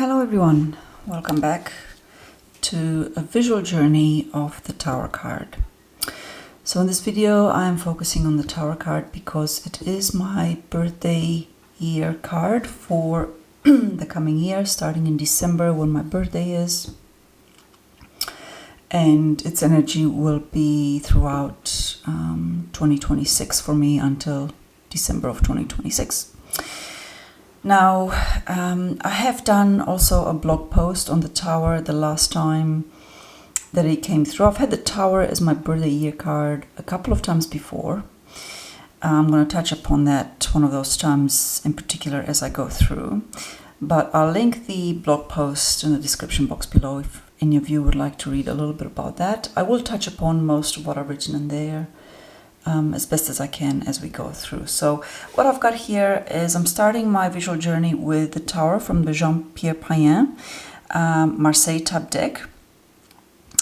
Hello everyone, welcome back to a visual journey of the Tower card. So in this video I am focusing on the Tower card because it is my birthday year card for the coming year, starting in December when my birthday is. And its energy will be throughout 2026 for me until December of 2026. Now, I have done also a blog post on the Tower the last time that it came through. I've had the Tower as my birthday year card a couple of times before. I'm going to touch upon that one of those times in particular as I go through. But I'll link the blog post in the description box below if any of you would like to read a little bit about that. I will touch upon most of what I've written in there as best as I can as we go through. So what I've got here is I'm starting my visual journey with the Tower from the Jean-Pierre Payen Marseille type deck.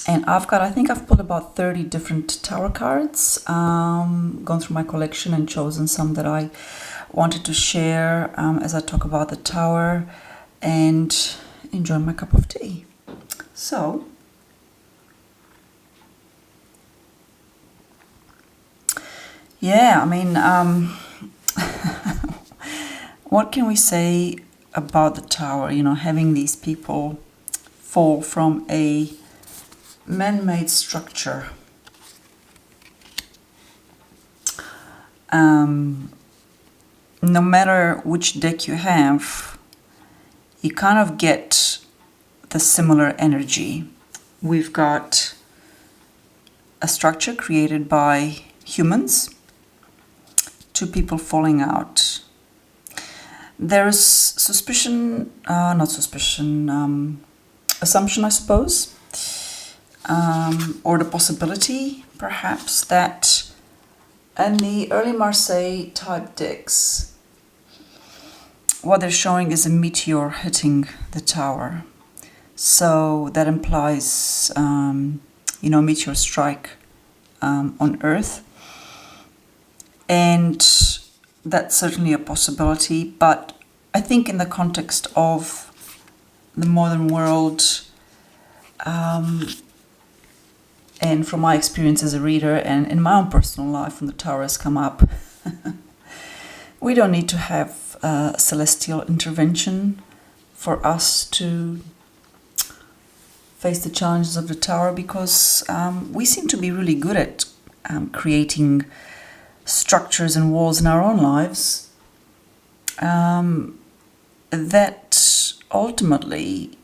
And I think I've pulled about 30 different Tower cards, gone through my collection and chosen some that I wanted to share as I talk about the Tower and enjoy my cup of tea. So, yeah, I mean, what can we say about the Tower? You know, having these people fall from a man-made structure. No matter which deck you have, you kind of get the similar energy. We've got a structure created by humans, two people falling out. There's assumption, I suppose, or the possibility, perhaps, that in the early Marseille type decks, what they're showing is a meteor hitting the Tower. So that implies, meteor strike on Earth. And that's certainly a possibility. But I think in the context of the modern world, and from my experience as a reader and in my own personal life when the Tower has come up, we don't need to have celestial intervention for us to face the challenges of the Tower, because we seem to be really good at creating structures and walls in our own lives that ultimately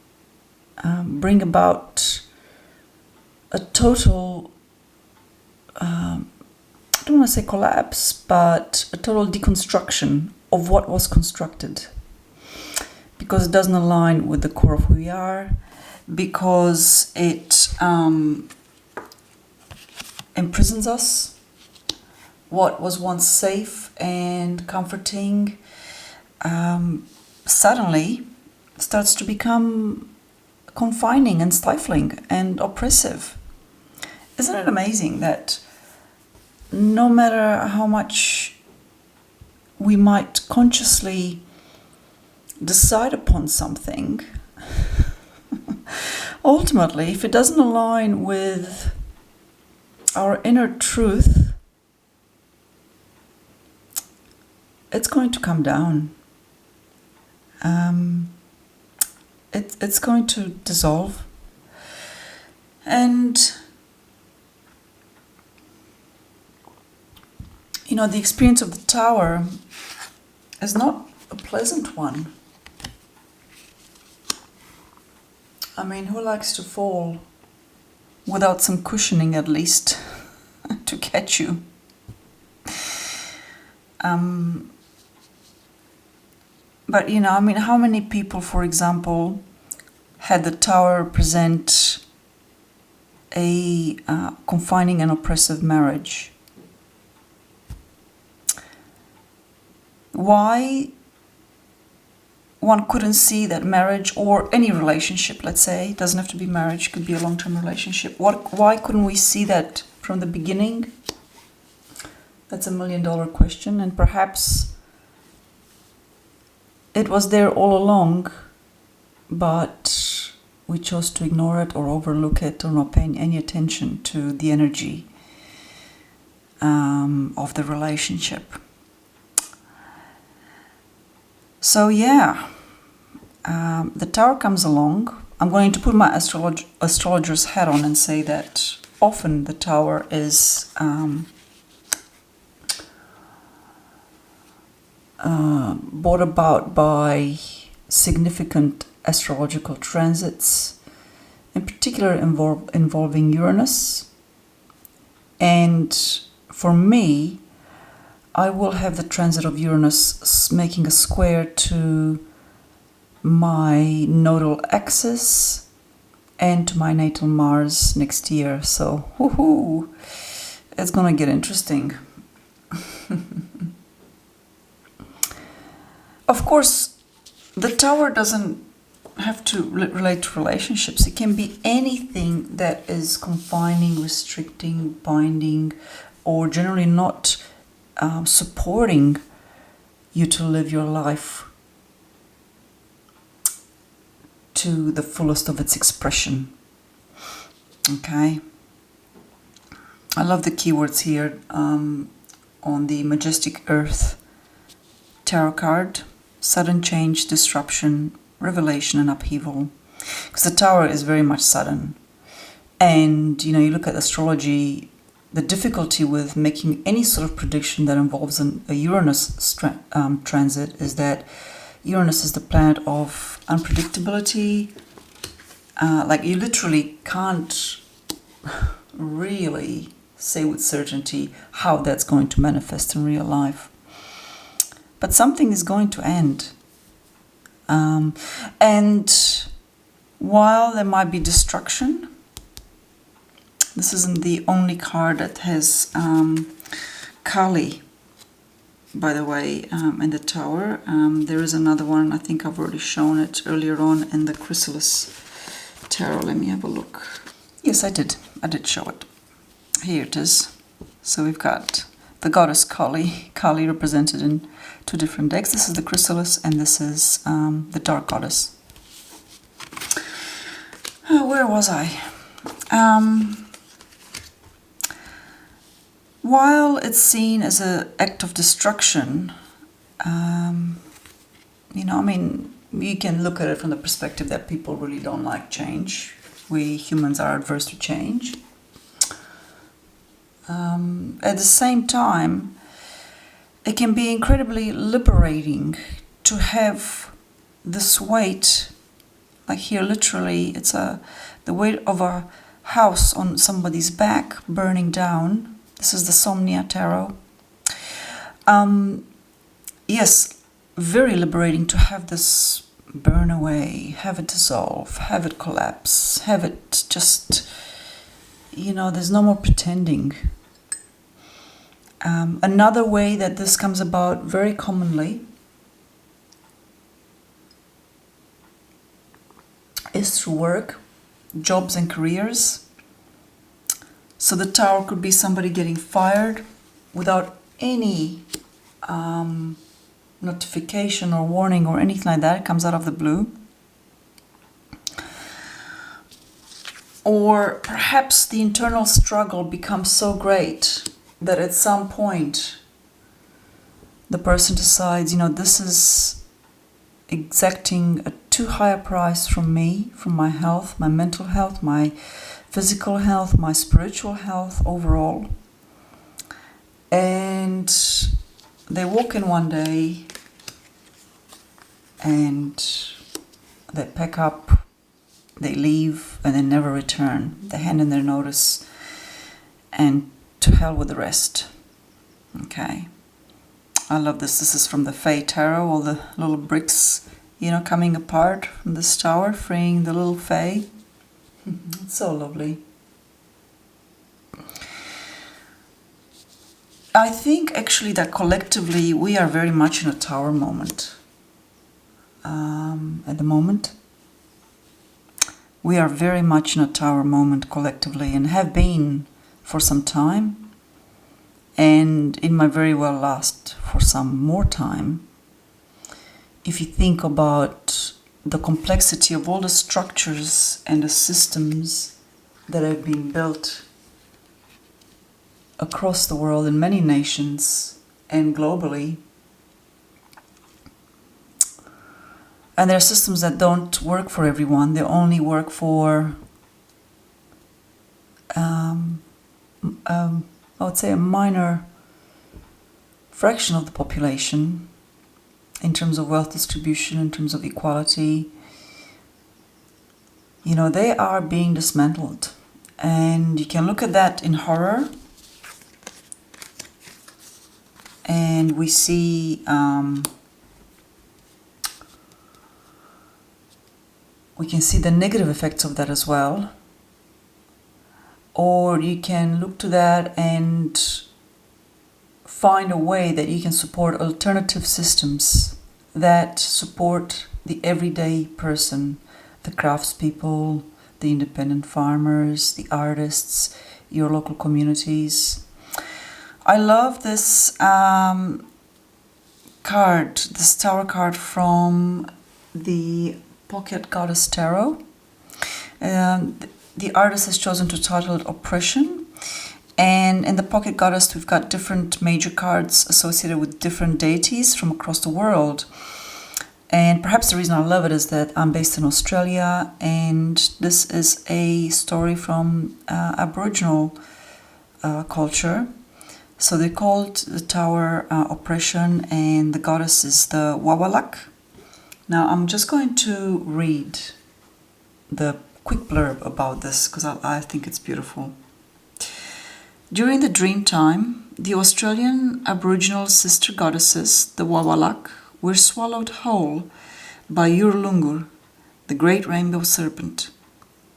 bring about a total, I don't want to say collapse, but a total deconstruction of what was constructed, because it doesn't align with the core of who we are, because it imprisons us. What was once safe and comforting suddenly starts to become confining and stifling and oppressive. Isn't it amazing that no matter how much we might consciously decide upon something, ultimately, if it doesn't align with our inner truth, it's going to come down. It's going to dissolve. And, the experience of the Tower is not a pleasant one. I mean, who likes to fall without some cushioning at least to catch you? But, how many people, for example, had the Tower represent a confining and oppressive marriage? Why one couldn't see that marriage, or any relationship, let's say, it doesn't have to be marriage, it could be a long-term relationship. Why couldn't we see that from the beginning? That's $1 million question, and perhaps it was there all along, but we chose to ignore it or overlook it or not paying any attention to the energy of the relationship. So yeah, the Tower comes along. I'm going to put my astrologer's hat on and say that often the Tower is brought about by significant astrological transits, in particular involving Uranus. And for me, I will have the transit of Uranus making a square to my nodal axis and to my natal Mars next year. So, woohoo! It's gonna get interesting. Of course, the Tower doesn't have to relate to relationships. It can be anything that is confining, restricting, binding, or generally not supporting you to live your life to the fullest of its expression. Okay. I love the keywords here on the Majestic Earth tarot card: sudden change, disruption, revelation, and upheaval. Because the Tower is very much sudden. And, you look at astrology, the difficulty with making any sort of prediction that involves a Uranus transit is that Uranus is the planet of unpredictability. Like, you literally can't really say with certainty how that's going to manifest in real life. But something is going to end. And while there might be destruction, this isn't the only card that has Kali, by the way, in the Tower. There is another one, I think I've already shown it earlier on in the Chrysalis Tarot. Let me have a look. Yes, I did show it. Here it is. So we've got the goddess Kali represented in two different decks. This is the Chrysalis and this is the Dark Goddess. Where was I? While it's seen as an act of destruction, you can look at it from the perspective that people really don't like change. We humans are adverse to change. At the same time, it can be incredibly liberating to have this weight, like here literally it's the weight of a house on somebody's back burning down. This is the Somnia Tarot. Yes, very liberating to have this burn away, have it dissolve, have it collapse, have it just, there's no more pretending. Another way that this comes about very commonly is through work, jobs and careers. So the Tower could be somebody getting fired without any notification or warning or anything like that. It comes out of the blue. Or perhaps the internal struggle becomes so great that at some point the person decides, this is exacting a too high a price from me, from my health, my mental health, my physical health, my spiritual health overall. And they walk in one day and they pack up, they leave, and they never return. They hand in their notice and to hell with the rest. Okay. I love this. This is from the Fae Tarot, all the little bricks, coming apart from this tower, freeing the little Fae. It's so lovely. I think actually that collectively we are very much in a Tower moment. At the moment, we are very much in a Tower moment collectively and have been for some time, and it might very well last for some more time. If you think about the complexity of all the structures and the systems that have been built across the world in many nations and globally. And there are systems that don't work for everyone. They only work for, I would say, a minor fraction of the population in terms of wealth distribution, in terms of equality. You know, they are being dismantled. And you can look at that in horror. And we see we can see the negative effects of that as well. Or you can look to that and find a way that you can support alternative systems that support the everyday person, the craftspeople, the independent farmers, the artists, your local communities. I love this card, this Tower card from the Pocket Goddess Tarot. The artist has chosen to title it Oppression. And in the Pocket Goddess, we've got different major cards associated with different deities from across the world. And perhaps the reason I love it is that I'm based in Australia, and this is a story from Aboriginal culture. So they called the tower Oppression, and the goddess is the Wawalak. Now I'm just going to read the quick blurb about this because I think it's beautiful. During the dream time, the Australian Aboriginal sister goddesses, the Wawalak, were swallowed whole by Yurlungur, the great rainbow serpent.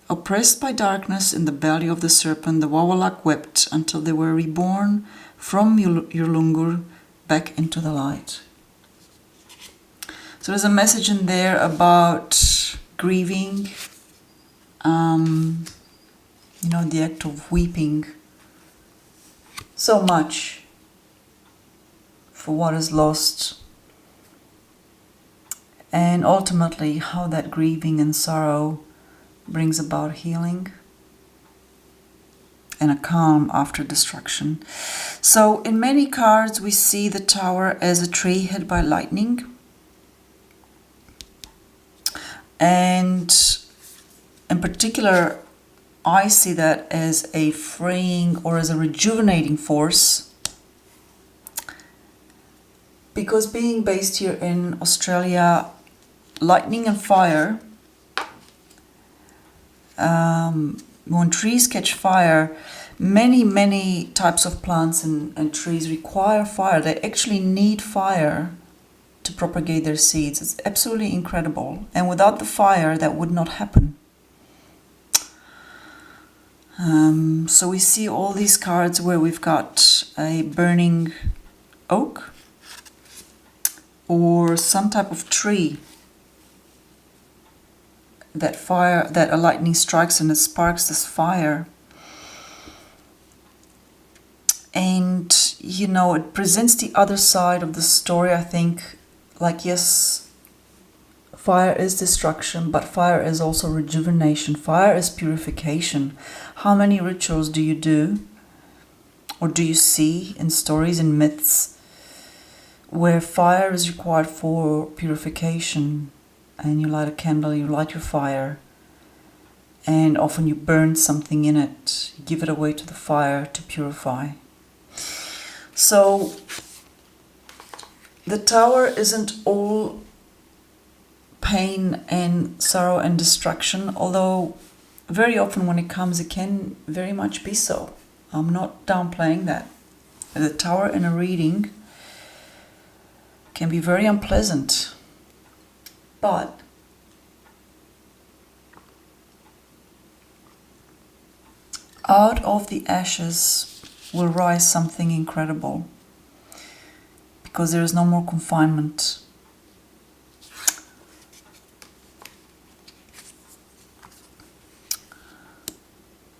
Oppressed by darkness in the belly of the serpent, the Wawalak wept until they were reborn from Yurlungur back into the light. So there's a message in there about grieving, the act of weeping so much for what is lost, and ultimately how that grieving and sorrow brings about healing and a calm after destruction. So in many cards we see the tower as a tree hit by lightning, and in particular I see that as a freeing or as a rejuvenating force, because being based here in Australia, lightning and fire, when trees catch fire, many types of plants and trees require fire. They actually need fire to propagate their seeds. It's absolutely incredible. And without the fire, that would not happen. So we see all these cards where we've got a burning oak or some type of tree that a lightning strikes and it sparks this fire. And it presents the other side of the story, I think. Like, yes, fire is destruction, but fire is also rejuvenation. Fire is purification. How many rituals do you do, or do you see in stories and myths where fire is required for purification? And you light a candle, you light your fire, and often you burn something in it. You give it away to the fire to purify. So the tower isn't all pain and sorrow and destruction, although very often when it comes, it can very much be so. I'm not downplaying that. The tower in a reading can be very unpleasant, but out of the ashes will rise something incredible, because there is no more confinement.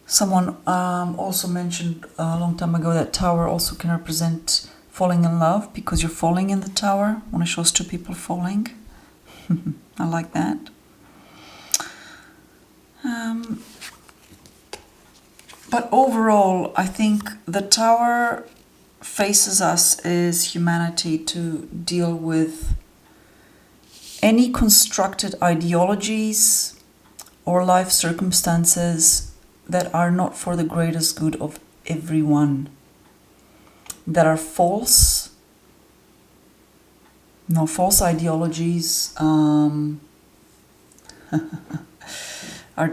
Someone also mentioned a long time ago that tower also can represent falling in love, because you're falling in the tower when it shows two people falling. I like that. But overall, I think the Tower faces us as humanity to deal with any constructed ideologies or life circumstances that are not for the greatest good of everyone, that are false. No, false ideologies are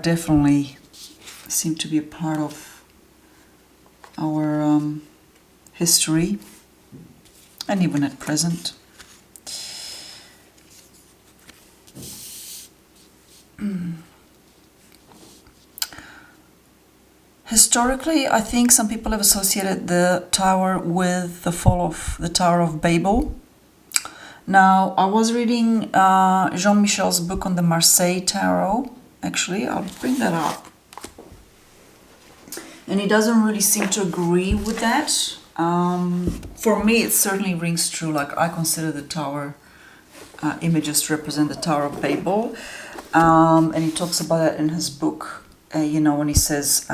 definitely seem to be a part of our history, and even at present. Historically, I think some people have associated the Tower with the fall of the Tower of Babel. Now, I was reading Jean-Michel's book on the Marseille Tarot. Actually, I'll bring that up. And he doesn't really seem to agree with that. For me, it certainly rings true. Like, I consider the Tower images to represent the Tower of Babel. And he talks about that in his book. When he says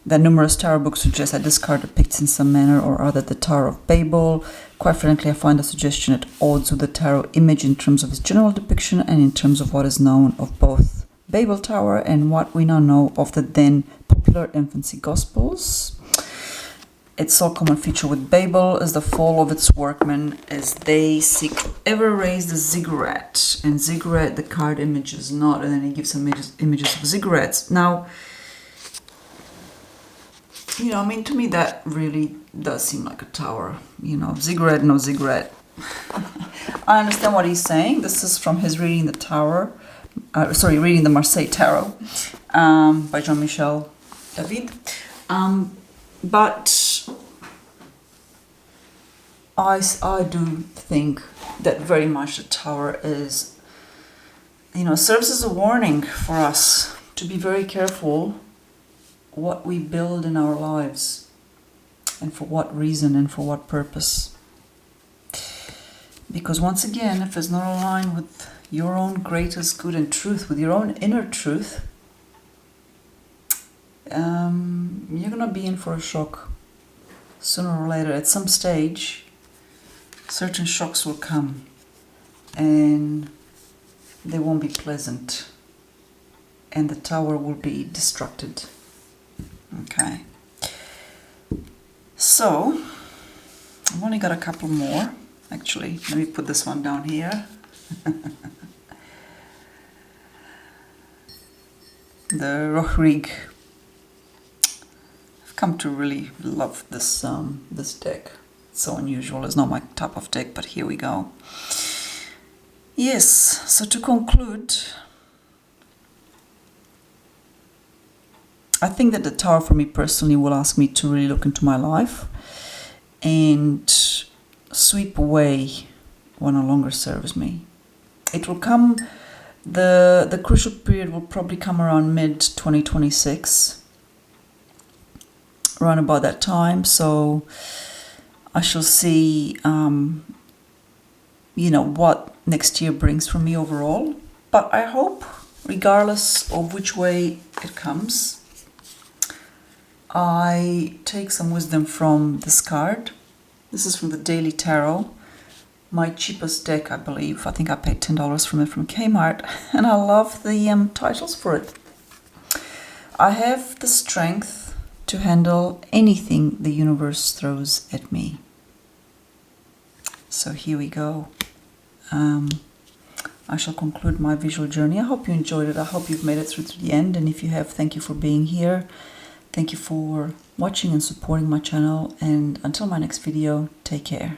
that numerous tarot books suggest that this card depicts in some manner or other the Tower of Babel. Quite frankly, I find the suggestion at odds with the tarot image in terms of its general depiction and in terms of what is known of both Babel Tower and what we now know of the then popular infancy Gospels. Its sole common feature with Babel is the fall of its workmen as they seek to ever raise the ziggurat. And ziggurat, the card image is not, and then he gives some images of ziggurats. Now, to me that really does seem like a tower. Ziggurat, no ziggurat. I understand what he's saying. This is from his reading the Tower, reading the Marseille Tarot by Jean-Michel David. But I do think that very much the Tower is, serves as a warning for us to be very careful what we build in our lives and for what reason and for what purpose. Because once again, if it's not aligned with your own greatest good and truth, with your own inner truth, you're going to be in for a shock. Sooner or later, at some stage, certain shocks will come and they won't be pleasant. And the Tower will be destructed. Okay. So, I've only got a couple more. Actually, let me put this one down here. The Rohrig. I've come to really love this this deck. It's so unusual. It's not my type of deck, but here we go. Yes, so to conclude, I think that the Tower for me personally will ask me to really look into my life and sweep away what no longer serves me. It will come, the crucial period will probably come around mid-2026, around about that time. So I shall see, what next year brings for me overall. But I hope, regardless of which way it comes, I take some wisdom from this card. This is from the Daily Tarot, my cheapest deck, I believe. I think I paid $10 from it from Kmart, and I love the titles for it. I have the strength to handle anything the universe throws at me. So here we go. I shall conclude my visual journey. I hope you enjoyed it. I hope you've made it through to the end, and if you have, thank you for being here. Thank you for watching and supporting my channel, and until my next video, take care.